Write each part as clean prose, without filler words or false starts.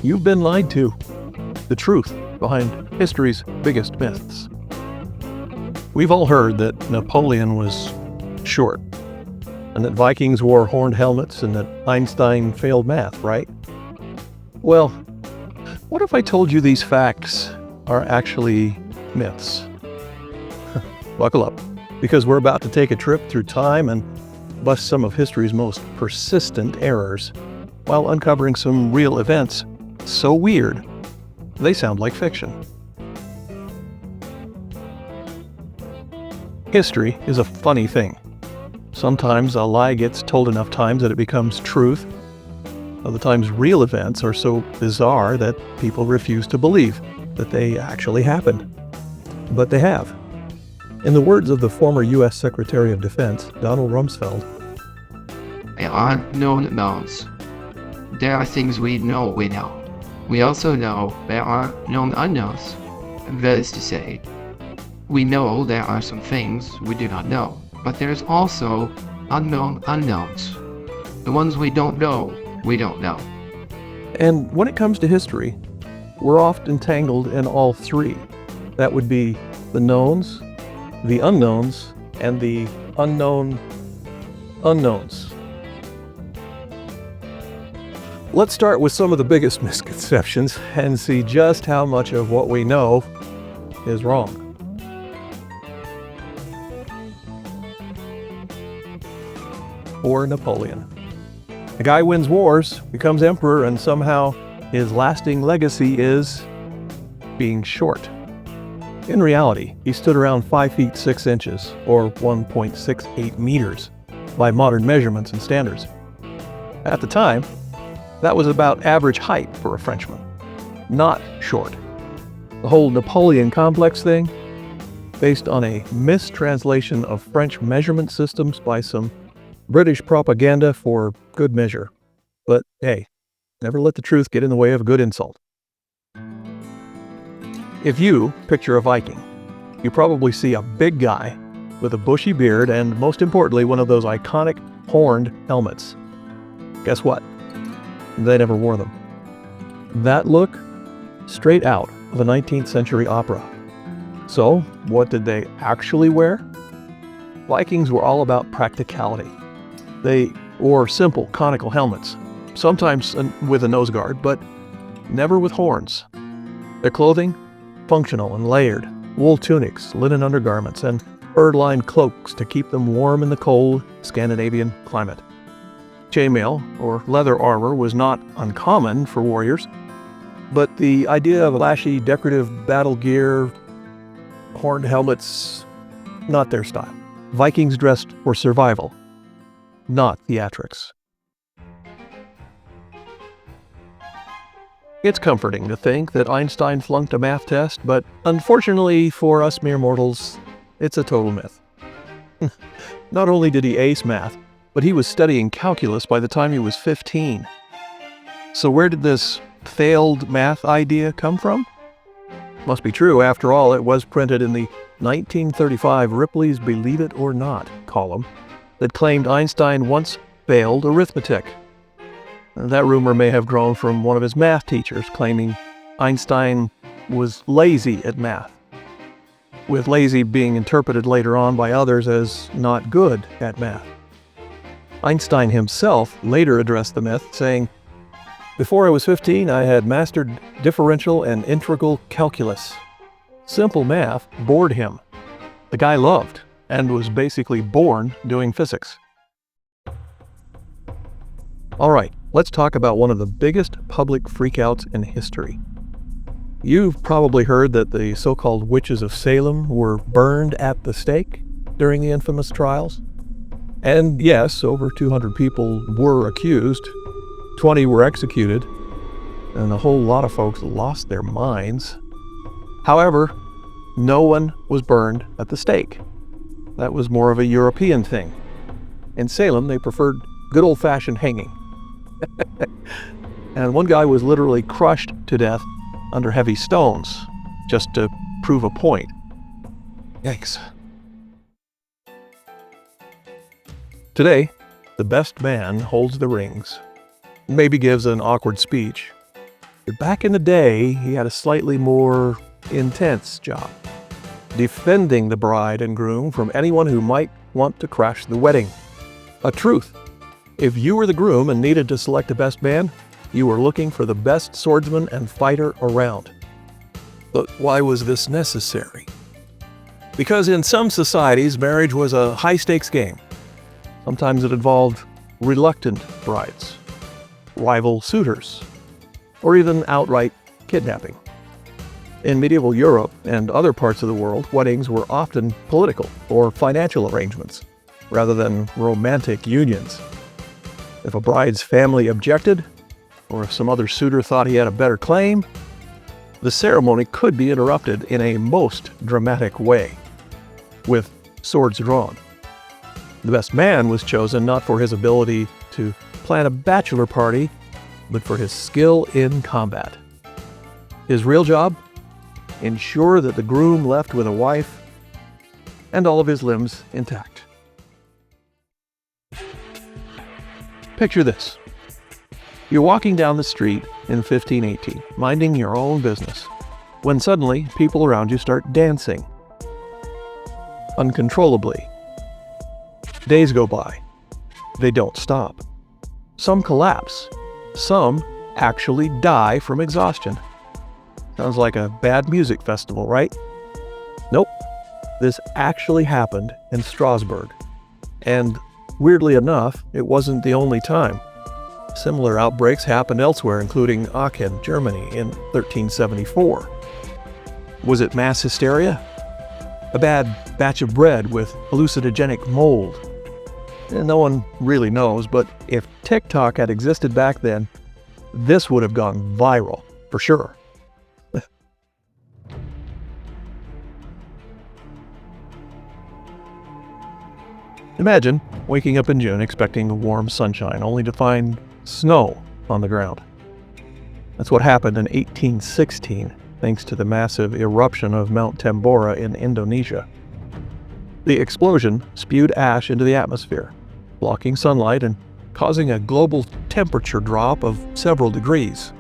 You've been lied to. The truth behind history's biggest myths. We've all heard that Napoleon was short, and that Vikings wore horned helmets, and that Einstein failed math, right? Well, what if I told you these facts are actually myths? Buckle up, because we're about to take a trip through time and bust some of history's most persistent errors, while uncovering some real events so weird they sound like fiction. History is a funny thing. Sometimes a lie gets told enough times that it becomes truth. Other times real events are so bizarre that people refuse to believe that they actually happened. But they have. In the words of the former U.S. Secretary of Defense, Donald Rumsfeld, "There are known unknowns. There are things we know we know. We also know there are known unknowns. That is to say, we know there are some things we do not know, but there's also unknown unknowns. The ones we don't know, we don't know." And when it comes to history, we're often tangled in all three. That would be the knowns, the unknowns, and the unknown unknowns. Let's start with some of the biggest misconceptions and see just how much of what we know is wrong. Or Napoleon. The guy wins wars, becomes emperor, and somehow his lasting legacy is being short. In reality, he stood around 5 feet 6 inches, or 1.68 meters, by modern measurements and standards. At the time, that was about average height for a Frenchman, not short. The whole Napoleon complex thing, based on a mistranslation of French measurement systems by some British propaganda for good measure. But hey, never let the truth get in the way of a good insult. If you picture a Viking, you probably see a big guy with a bushy beard and, most importantly, one of those iconic horned helmets. Guess what? They never wore them. That look, straight out of a 19th century opera. So, what did they actually wear? Vikings were all about practicality. They wore simple conical helmets, sometimes with a nose guard, but never with horns. Their clothing, functional and layered, wool tunics, linen undergarments, and fur-lined cloaks to keep them warm in the cold Scandinavian climate. Chainmail, or leather armor, was not uncommon for warriors, but the idea of flashy, decorative battle gear, horned helmets, not their style. Vikings dressed for survival, not theatrics. It's comforting to think that Einstein flunked a math test, but unfortunately for us mere mortals, it's a total myth. Not only did he ace math, but he was studying calculus by the time he was 15. So where did this failed math idea come from? Must be true, after all, it was printed in the 1935 Ripley's Believe It or Not column that claimed Einstein once failed arithmetic. That rumor may have grown from one of his math teachers claiming Einstein was lazy at math, with lazy being interpreted later on by others as not good at math. Einstein himself later addressed the myth, saying, "Before I was 15, I had mastered differential and integral calculus. Simple math bored him. The guy loved and was basically born doing physics." All right, let's talk about one of the biggest public freakouts in history. You've probably heard that the so-called witches of Salem were burned at the stake during the infamous trials. And yes, over 200 people were accused, 20 were executed, and a whole lot of folks lost their minds. However, no one was burned at the stake. That was more of a European thing. In Salem, they preferred good old-fashioned hanging. And one guy was literally crushed to death under heavy stones, just to prove a point. Yikes. Today, the best man holds the rings, maybe gives an awkward speech, But back in the day, he had a slightly more intense job, defending the bride and groom from anyone who might want to crash the wedding. A truth. If you were the groom and needed to select a best man, you were looking for the best swordsman and fighter around. But why was this necessary? Because in some societies, marriage was a high-stakes game. Sometimes it involved reluctant brides, rival suitors, or even outright kidnapping. In medieval Europe and other parts of the world, weddings were often political or financial arrangements, rather than romantic unions. If a bride's family objected, or if some other suitor thought he had a better claim, the ceremony could be interrupted in a most dramatic way, with swords drawn. The best man was chosen not for his ability to plan a bachelor party, but for his skill in combat. His real job? Ensure that the groom left with a wife and all of his limbs intact. Picture this. You're walking down the street in 1518, minding your own business, when suddenly people around you start dancing uncontrollably. Days go by. They don't stop. Some collapse. Some actually die from exhaustion. Sounds like a bad music festival, right? Nope. This actually happened in Strasbourg. And weirdly enough, it wasn't the only time. Similar outbreaks happened elsewhere, including Aachen, Germany, in 1374. Was it mass hysteria? A bad batch of bread with hallucinogenic mold? No one really knows, but if TikTok had existed back then, this would have gone viral, for sure. Imagine waking up in June expecting warm sunshine, only to find snow on the ground. That's what happened in 1816, thanks to the massive eruption of Mount Tambora in Indonesia. The explosion spewed ash into the atmosphere, blocking sunlight and causing a global temperature drop of several degrees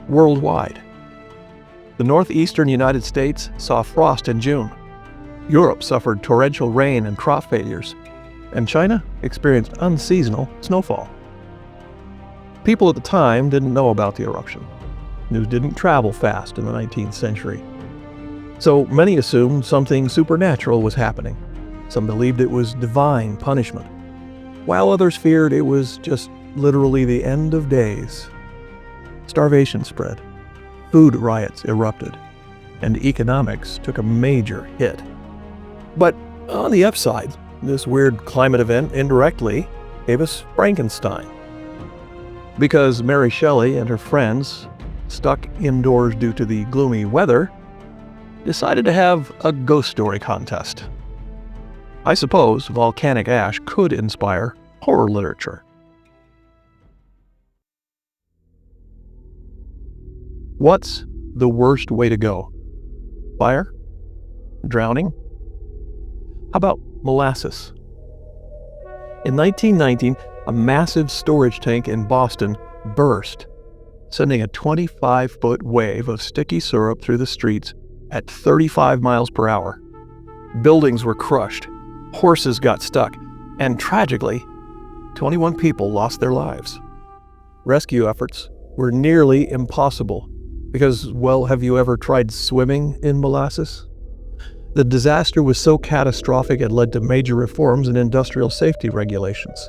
worldwide. The northeastern United States saw frost in June. Europe suffered torrential rain and crop failures, and China experienced unseasonal snowfall. People at the time didn't know about the eruption. News didn't travel fast in the 19th century. So many assumed something supernatural was happening. Some believed it was divine punishment, while others feared it was just literally the end of days. Starvation spread, food riots erupted, and economics took a major hit. But on the upside, this weird climate event indirectly gave us Frankenstein. Because Mary Shelley and her friends, stuck indoors due to the gloomy weather, decided to have a ghost story contest. I suppose volcanic ash could inspire horror literature. What's the worst way to go? Fire? Drowning? How about molasses? In 1919, a massive storage tank in Boston burst, sending a 25-foot wave of sticky syrup through the streets at 35 miles per hour. Buildings were crushed, horses got stuck, and tragically, 21 people lost their lives. Rescue efforts were nearly impossible because, well, have you ever tried swimming in molasses? The disaster was so catastrophic it led to major reforms in industrial safety regulations.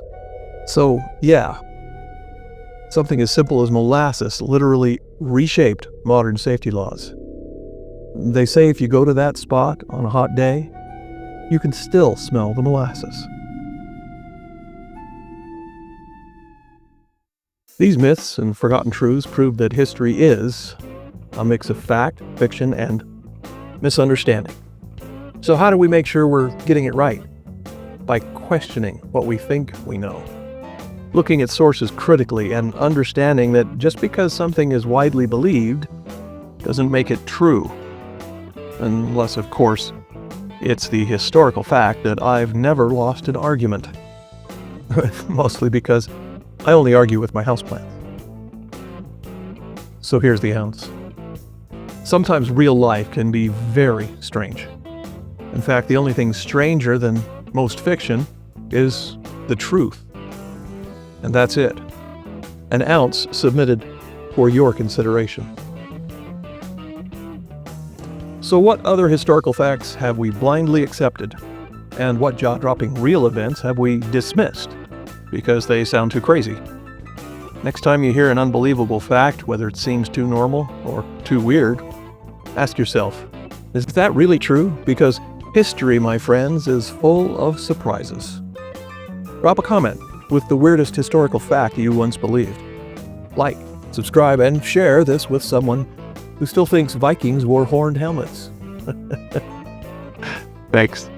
So, yeah, something as simple as molasses literally reshaped modern safety laws. They say if you go to that spot on a hot day, you can still smell the molasses. These myths and forgotten truths prove that history is a mix of fact, fiction, and misunderstanding. So how do we make sure we're getting it right? By questioning what we think we know. Looking at sources critically and understanding that just because something is widely believed doesn't make it true. Unless, of course, it's the historical fact that I've never lost an argument. Mostly because I only argue with my houseplants. So here's the ounce. Sometimes real life can be very strange. In fact, the only thing stranger than most fiction is the truth. And that's it. An ounce submitted for your consideration. So what other historical facts have we blindly accepted? And what jaw-dropping real events have we dismissed because they sound too crazy? Next time you hear an unbelievable fact, whether it seems too normal or too weird, ask yourself, is that really true? Because history, my friends, is full of surprises. Drop a comment with the weirdest historical fact you once believed. Like, subscribe, and share this with someone who still thinks Vikings wore horned helmets. Thanks.